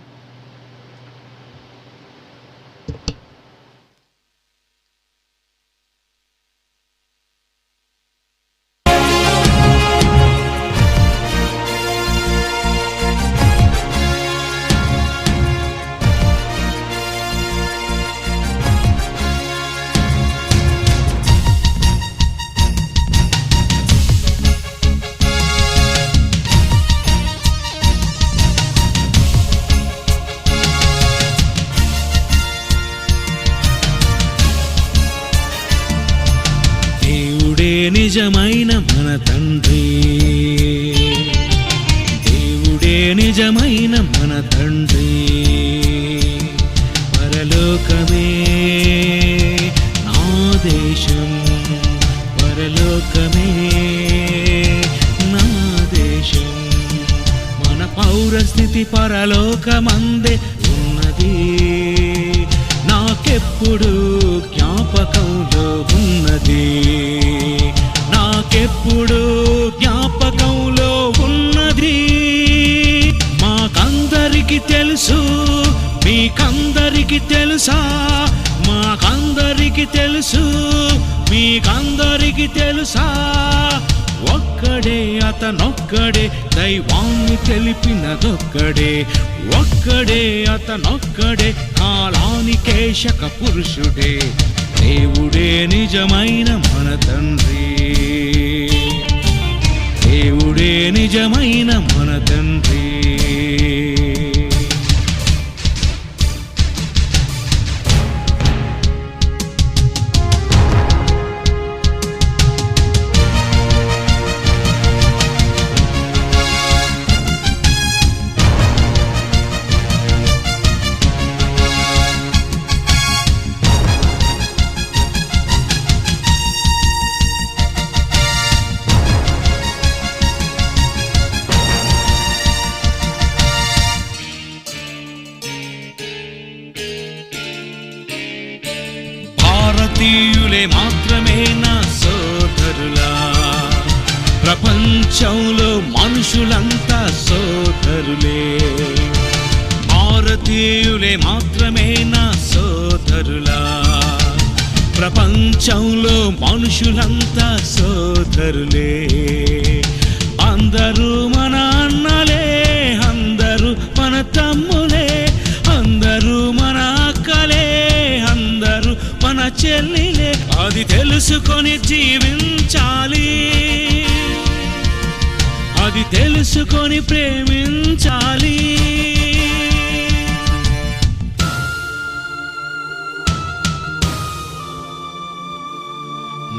నిజమైన మన తండ్రి, దేవుడే నిజమైన మన తండ్రి. పరలోకమే నా దేశం, పరలోకమే నా దేశం. మన పౌరస్థితి పరలోకమందే ఉన్నది, నాకెప్పుడు జ్ఞాపకంలో ఉన్నది, నాకెప్పుడు జ్ఞాపకంలో ఉన్నది. మాకందరికి తెలుసు, మీకందరికి తెలుసా? మాకందరికి తెలుసు, మీకందరికి తెలుసా? ఒక్కడే అతనొక్కడే దైవాన్ని తెలిపినదొక్కడే ఒక్కడే అతనొక్కడే కాలానికే శక పురుషుడే దేవుడే నిజమైన మన తండ్రి దేవుడే నిజమైన మన తండ్రి భారతీయులే మాత్రమే నా సోదరులా ప్రపంచంలో మనుషులంతా సోదరులే భారతీయులే మాత్రమే నా సోదరులా ప్రపంచంలో మనుషులంతా సోదరులే అందరూ మన అన్నలే అందరూ మన తమ్ములే అందరూ మన అక్కలే అందరూ మన చెల్లిలే అది తెలుసుకొని జీవించాలి అది తెలుసుకొని ప్రేమించాలి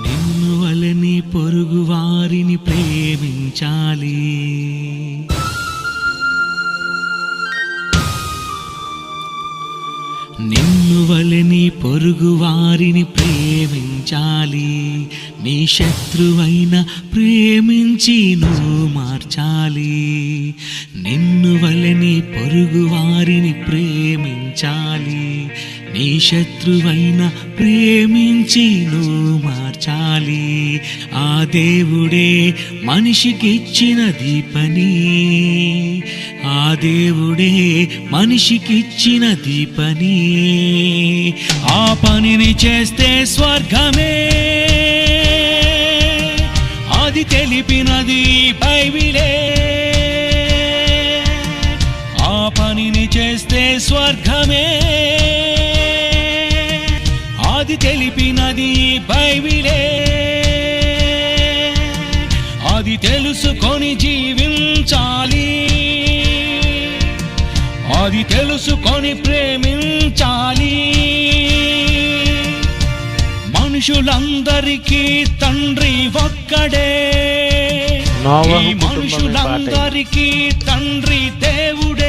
నిన్ను వలని పొరుగు వారిని ప్రేమించాలి నిన్ను వలని పొరుగు వారిని ప్రేమించాలి నీ శత్రువైన ప్రేమించి నువ్వు మార్చాలి నిన్ను వలని పొరుగు వారిని ప్రేమించాలి నీ శత్రువైన ప్రేమించి నువ్వు మార్చాలి ఆ దేవుడే మనిషికిచ్చినది పని ఆ దేవుడే మనిషికిచ్చినది పని ఆ పనిని చేస్తే స్వర్గమే అది తెలిపినది బైబిలే ఆ పనిని చేస్తే స్వర్గమే అది తెలిపినది బైబిలే అది తెలుసుకొని జీవించాలి అది తెలుసుకొని ప్రేమించాలి మనుషులందరికీ తండ్రి ఒక్కడే నోవహు ఈ కుటుంబం ఈ పాట. మనుషులందరికీ తండ్రి దేవుడే